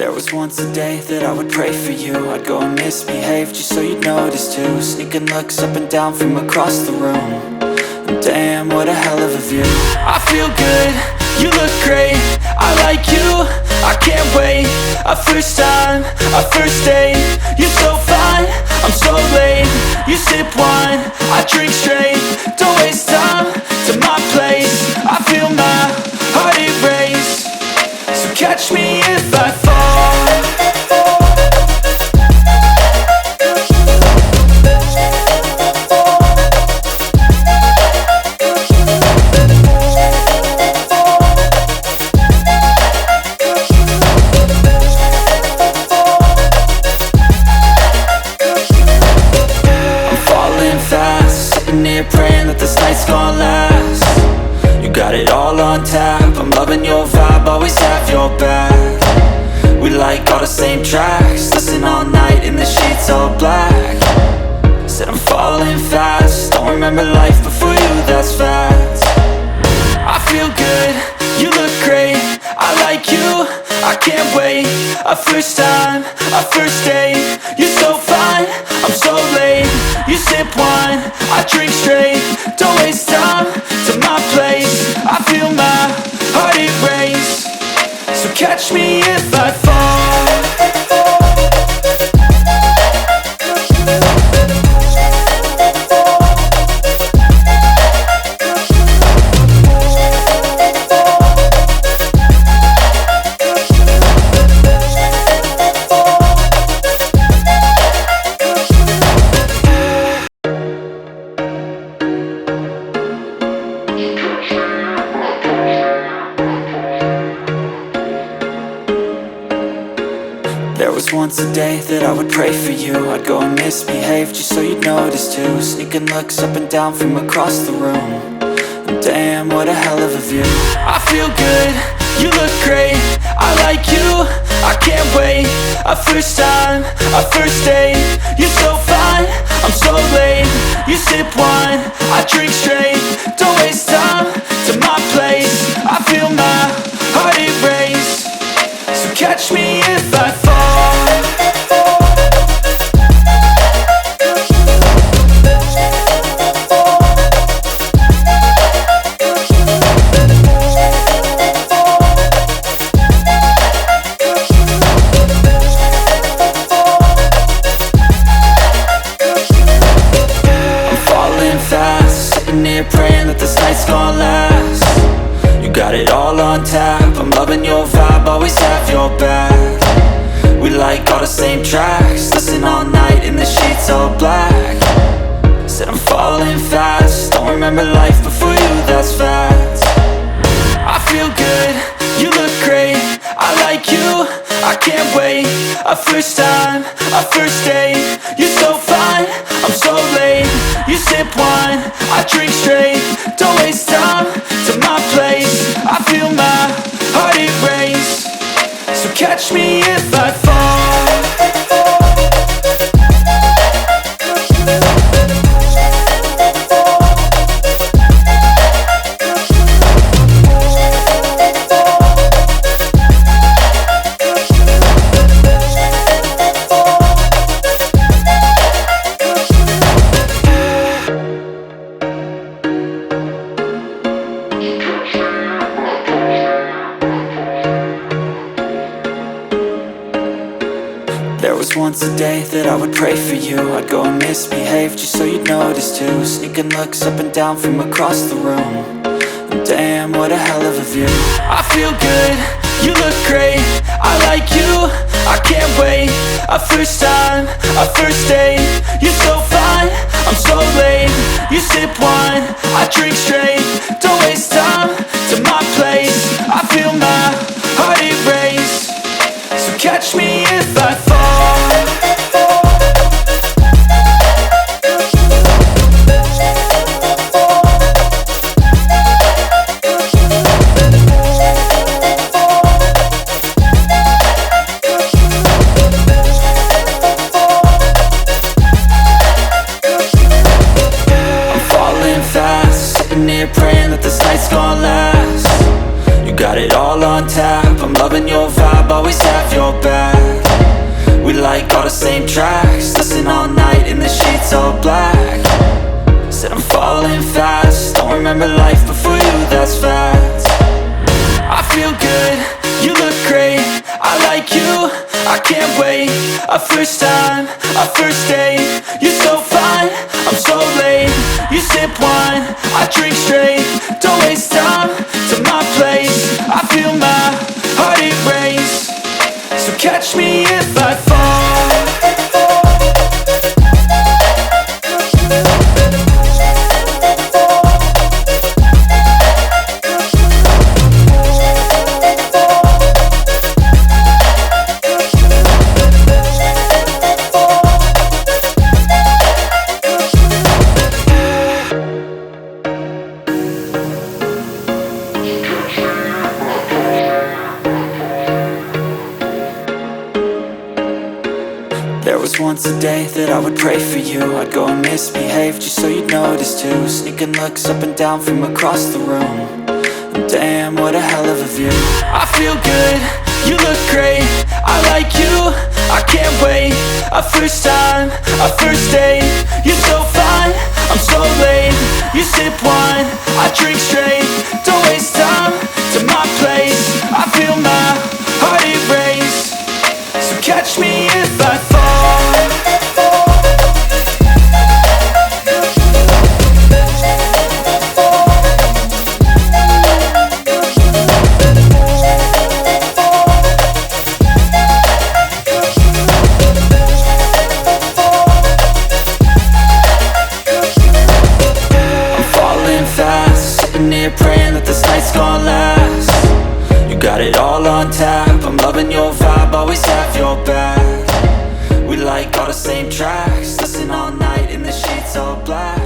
There was once a day that I would pray for you. I'd go and misbehave just so you'd notice too. Sneaking looks up and down from across the room. And damn, what a hell of a view. I feel good, you look great, I like you, I can't wait. A first time, a first date. You're so fine, I'm so late. You sip wine, I drink straight. Don't waste time to my place. I feel my heart erase. So catch me if I fall. Praying that this night's gonna last. You got it all on tap, I'm loving your vibe, always have your back. We like all the same tracks, listen all night in the sheets all black. Said I'm falling fast, don't remember life before you, that's fact. I feel good, you look great, I like you, I can't wait. A first time, a first date. You're so fine, I'm so late. You sip wine, I drink straight. Don't waste time to my place. I feel my heart erase. So catch me if I fall. There was once a day that I would pray for you. I'd go and misbehave just so you'd notice too. Sneaking looks up and down from across the room. And damn, what a hell of a view. I feel good, you look great, I like you, I can't wait. A first time, a first date. You're so fine, I'm so late. You sip wine, I drink straight. Don't waste time to my place. I feel my heart erase. So catch me if I fall. Praying that this night's gonna last. You got it all on tap, I'm loving your vibe, always have your back. We like all the same tracks, listen all night in the sheets all black. Said I'm falling fast, don't remember life before you, that's fact. I feel good, you look great, I like you, I can't wait. A first time, a first date. You're so fine, I'm so late. You sip wine, I drink straight. Don't waste time to my place. I feel my heart erase. So catch me if I fall. There was once a day that I would pray for you. I'd go and misbehave just so you'd notice too. Sneaking looks up and down from across the room. And damn, what a hell of a view. I feel good, you look great, I like you, I can't wait. A first time, a first date. You're so fine, I'm so late. You sip wine, I drink straight. Don't waste time to my place. I feel my heart erase. So catch me if I fall. Praying that this night's gonna last. You got it all on tap, I'm loving your vibe, always have your back. We like all the same tracks, listen all night in the sheets all black. Said I'm falling fast, don't remember life before you, that's fact. I feel good, you look great, I like you, I can't wait. A first time, a first date, you're so fine, I'm so late. You sip wine, I drink straight, don't waste time to my place. I feel my heart erase, so catch me if I fall. There was once a day that I would pray for you. I'd go and misbehave just so you'd notice too. Sneaking looks up and down from across the room, and damn, what a hell of a view. I feel good, you look great, I like you, I can't wait. A first time, a first date, you're so fine, I'm so late. You sip wine, I drink straight, don't waste time to my place. I feel my heart erase, so catch me if I fall. Sitting here praying that this night's gonna last. You got it all on tap, I'm loving your vibe, always have your back. We like all the same tracks, listen all night in the sheets all black.